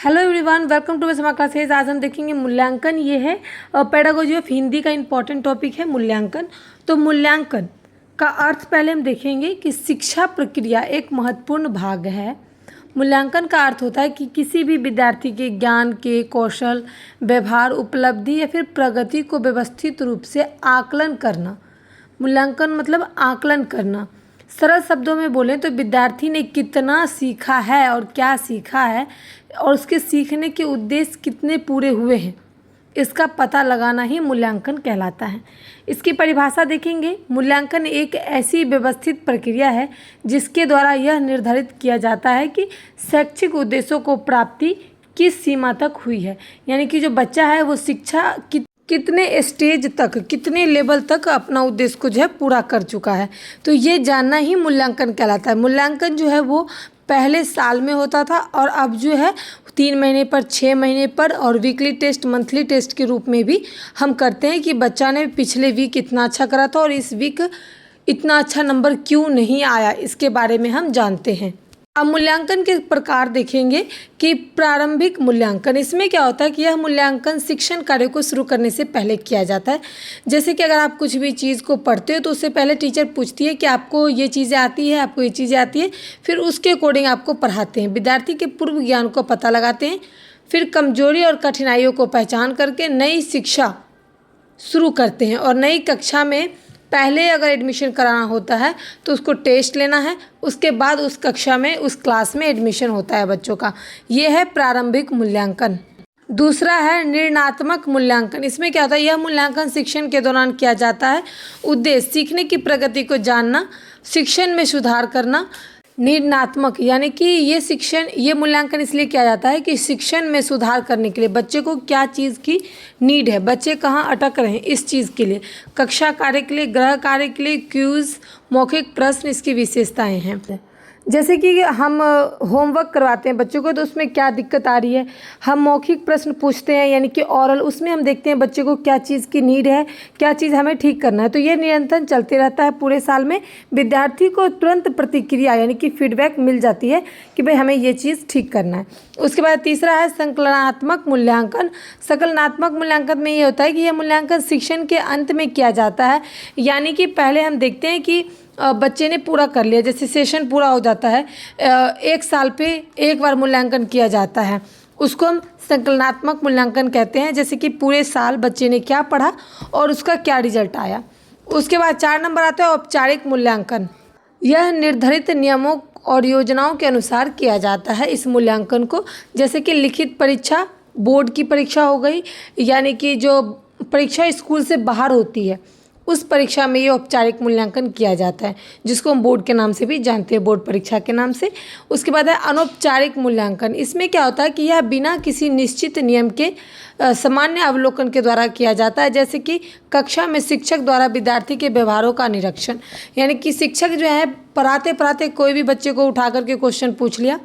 Hello everyone, welcome to smart classes. आज हम देखेंगे मूल्यांकन। ये है पेडागोजी ऑफ हिंदी का इम्पॉर्टेंट टॉपिक है मूल्यांकन। तो मूल्यांकन का अर्थ पहले हम देखेंगे कि शिक्षा प्रक्रिया एक महत्वपूर्ण भाग है। मूल्यांकन का अर्थ होता है कि किसी भी विद्यार्थी के ज्ञान के कौशल, व्यवहार, उपलब्धि या फिर प्रगति को व्यवस्थित रूप से आकलन करना। मूल्यांकन मतलब आकलन करना। सरल शब्दों में बोलें तो विद्यार्थी ने कितना सीखा है और क्या सीखा है और उसके सीखने के उद्देश्य कितने पूरे हुए हैं, इसका पता लगाना ही मूल्यांकन कहलाता है। इसकी परिभाषा देखेंगे। मूल्यांकन एक ऐसी व्यवस्थित प्रक्रिया है जिसके द्वारा यह निर्धारित किया जाता है कि शैक्षिक उद्देश्यों को प्राप्ति किस सीमा तक हुई है, यानी कि जो बच्चा है वो शिक्षा कितने स्टेज तक, कितने लेवल तक अपना उद्देश्य को जो है पूरा कर चुका है। तो ये जानना ही मूल्यांकन कहलाता है। मूल्यांकन जो है वो पहले साल में होता था और अब जो है 3 महीने पर, 6 महीने पर और वीकली टेस्ट, मंथली टेस्ट के रूप में भी हम करते हैं कि बच्चा ने पिछले वीक इतना अच्छा करा था और इस वीक इतना अच्छा नंबर क्यों नहीं आया, इसके बारे में हम जानते हैं। अब मूल्यांकन के प्रकार देखेंगे कि प्रारंभिक मूल्यांकन, इसमें क्या होता है कि यह मूल्यांकन शिक्षण कार्य को शुरू करने से पहले किया जाता है। जैसे कि अगर आप कुछ भी चीज़ को पढ़ते हो तो उससे पहले टीचर पूछती है कि आपको ये चीज़ें आती है, आपको ये चीज़ें आती है, फिर उसके अकॉर्डिंग आपको पढ़ाते हैं। विद्यार्थी के पूर्व ज्ञान को पता लगाते हैं, फिर कमजोरी और कठिनाइयों को पहचान करके नई शिक्षा शुरू करते हैं। और नई कक्षा में पहले अगर एडमिशन कराना होता है तो उसको टेस्ट लेना है, उसके बाद उस कक्षा में, उस क्लास में एडमिशन होता है बच्चों का। ये है प्रारंभिक मूल्यांकन। दूसरा है निर्णयात्मक मूल्यांकन। इसमें क्या होता है, यह मूल्यांकन शिक्षण के दौरान किया जाता है। उद्देश्य सीखने की प्रगति को जानना, शिक्षण में सुधार करना। निर्णयात्मक यानी कि ये मूल्यांकन इसलिए किया जाता है कि शिक्षण में सुधार करने के लिए बच्चे को क्या चीज़ की नीड है, बच्चे कहाँ अटक रहे हैं, इस चीज़ के लिए, कक्षा कार्य के लिए, गृह कार्य के लिए, क्यूज, मौखिक प्रश्न, इसकी विशेषताएं हैं। जैसे कि हम होमवर्क करवाते हैं बच्चों को तो उसमें क्या दिक्कत आ रही है, हम मौखिक प्रश्न पूछते हैं यानी कि ऑरल, उसमें हम देखते हैं बच्चे को क्या चीज़ की नीड है, क्या चीज़ हमें ठीक करना है। तो ये निरंतर चलते रहता है पूरे साल में। विद्यार्थी को तुरंत प्रतिक्रिया यानी कि फीडबैक मिल जाती है कि भाई हमें ये चीज़ ठीक करना है। उसके बाद तीसरा है संकलनात्मक मूल्यांकन। संकलनात्मक मूल्यांकन में ये होता है कि यह मूल्यांकन शिक्षण के अंत में किया जाता है, यानी कि पहले हम देखते हैं कि बच्चे ने पूरा कर लिया, जैसे सेशन पूरा हो जाता है, 1 साल पे एक बार मूल्यांकन किया जाता है, उसको हम संकलनात्मक मूल्यांकन कहते हैं। जैसे कि पूरे साल बच्चे ने क्या पढ़ा और उसका क्या रिजल्ट आया। उसके बाद 4 नंबर आता है औपचारिक मूल्यांकन। यह निर्धारित नियमों और योजनाओं के अनुसार किया जाता है इस मूल्यांकन को। जैसे कि लिखित परीक्षा, बोर्ड की परीक्षा हो गई, यानी कि जो परीक्षा स्कूल से बाहर होती है उस परीक्षा में ये औपचारिक मूल्यांकन किया जाता है, जिसको हम बोर्ड के नाम से भी जानते हैं, बोर्ड परीक्षा के नाम से। उसके बाद है अनौपचारिक मूल्यांकन। इसमें क्या होता है कि यह बिना किसी निश्चित नियम के सामान्य अवलोकन के द्वारा किया जाता है। जैसे कि कक्षा में शिक्षक द्वारा विद्यार्थी के व्यवहारों का निरीक्षण, यानी कि शिक्षक जो है पढ़ाते पढ़ाते कोई भी बच्चे को उठा करके क्वेश्चन पूछ लिया,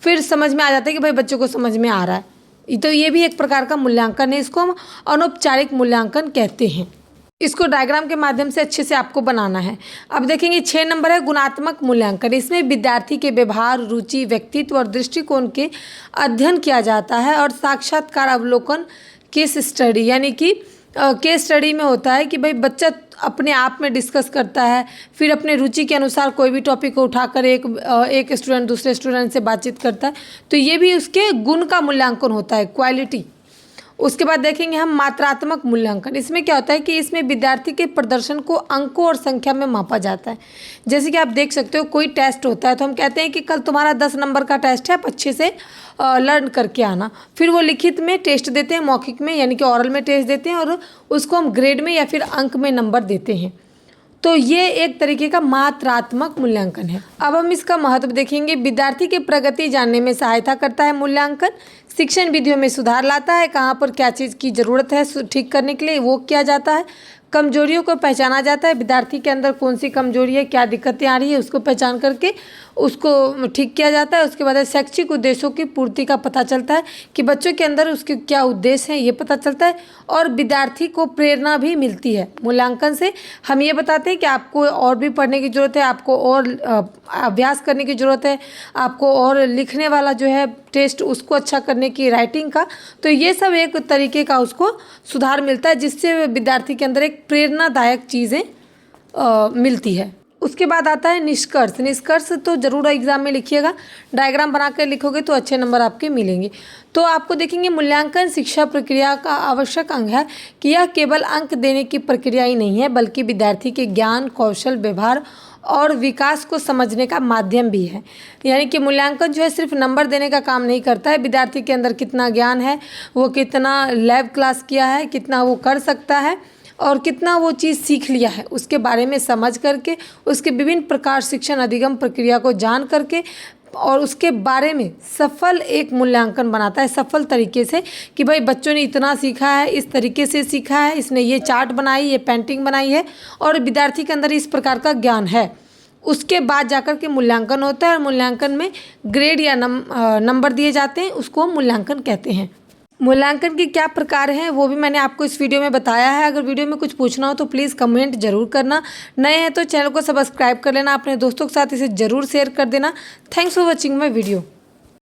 फिर समझ में आ जाता है कि भाई बच्चे को समझ में आ रहा है, तो ये भी एक प्रकार का मूल्यांकन है। इसको हम अनौपचारिक मूल्यांकन कहते हैं। इसको डायग्राम के माध्यम से अच्छे से आपको बनाना है। अब देखेंगे 6 नंबर है गुणात्मक मूल्यांकन। इसमें विद्यार्थी के व्यवहार, रुचि, व्यक्तित्व और दृष्टिकोण के अध्ययन किया जाता है और साक्षात्कार अवलोकन, केस स्टडी, यानी कि केस स्टडी में होता है कि भाई बच्चा अपने आप में डिस्कस करता है, फिर अपने रुचि के अनुसार कोई भी टॉपिक को उठाकर एक स्टूडेंट दूसरे स्टूडेंट से बातचीत करता है, तो ये भी उसके गुण का मूल्यांकन होता है, क्वालिटी। उसके बाद देखेंगे हम मात्रात्मक मूल्यांकन। इसमें क्या होता है कि इसमें विद्यार्थी के प्रदर्शन को अंकों और संख्या में मापा जाता है। जैसे कि आप देख सकते हो कोई टेस्ट होता है तो हम कहते हैं कि कल तुम्हारा 10 नंबर का टेस्ट है, आप अच्छे से लर्न करके आना। फिर वो लिखित में टेस्ट देते हैं, मौखिक में यानी कि ऑरल में टेस्ट देते हैं और उसको हम ग्रेड में या फिर अंक में नंबर देते हैं। तो ये एक तरीके का मात्रात्मक मूल्यांकन है। अब हम इसका महत्व देखेंगे। विद्यार्थी की प्रगति जानने में सहायता करता है मूल्यांकन। शिक्षण विधियों में सुधार लाता है, कहाँ पर क्या चीज़ की ज़रूरत है ठीक करने के लिए वो किया जाता है। कमजोरियों को पहचाना जाता है, विद्यार्थी के अंदर कौन सी कमजोरी है, क्या दिक्कतें आ रही है, उसको पहचान करके उसको ठीक किया जाता है। उसके बाद शैक्षिक उद्देश्यों की पूर्ति का पता चलता है कि बच्चों के अंदर उसके क्या उद्देश्य हैं ये पता चलता है, और विद्यार्थी को प्रेरणा भी मिलती है। मूल्यांकन से हम ये बताते हैं कि आपको और भी पढ़ने की ज़रूरत है, आपको और अभ्यास करने की ज़रूरत है, आपको और लिखने वाला जो है टेस्ट उसको अच्छा करने की, राइटिंग का, तो ये सब एक तरीके का उसको सुधार मिलता है, जिससे विद्यार्थी के अंदर एक प्रेरणादायक चीज़ें मिलती है। उसके बाद आता है निष्कर्ष। निष्कर्ष तो ज़रूर एग्जाम में लिखिएगा, डायग्राम बना कर लिखोगे तो अच्छे नंबर आपके मिलेंगे। तो आपको देखेंगे मूल्यांकन शिक्षा प्रक्रिया का आवश्यक अंग है कि यह केवल अंक देने की प्रक्रिया ही नहीं है, बल्कि विद्यार्थी के ज्ञान, कौशल, व्यवहार और विकास को समझने का माध्यम भी है। यानी कि मूल्यांकन जो है सिर्फ नंबर देने का काम नहीं करता है, विद्यार्थी के अंदर कितना ज्ञान है, वो कितना लैब क्लास किया है, कितना वो कर सकता है और कितना वो चीज़ सीख लिया है, उसके बारे में समझ करके, उसके विभिन्न प्रकार शिक्षण अधिगम प्रक्रिया को जान करके और उसके बारे में सफल एक मूल्यांकन बनाता है, सफल तरीके से, कि भाई बच्चों ने इतना सीखा है, इस तरीके से सीखा है, इसने ये चार्ट बनाई, ये पेंटिंग बनाई है और विद्यार्थी के अंदर इस प्रकार का ज्ञान है। उसके बाद जाकर के मूल्यांकन होता है और मूल्यांकन में ग्रेड या नंबर दिए जाते हैं, उसको हम मूल्यांकन कहते हैं। मूल्यांकन के क्या प्रकार हैं वो भी मैंने आपको इस वीडियो में बताया है। अगर वीडियो में कुछ पूछना हो तो प्लीज़ कमेंट जरूर करना। नए हैं तो चैनल को सब्सक्राइब कर लेना, अपने दोस्तों के साथ इसे ज़रूर शेयर कर देना। Thanks for watching my video.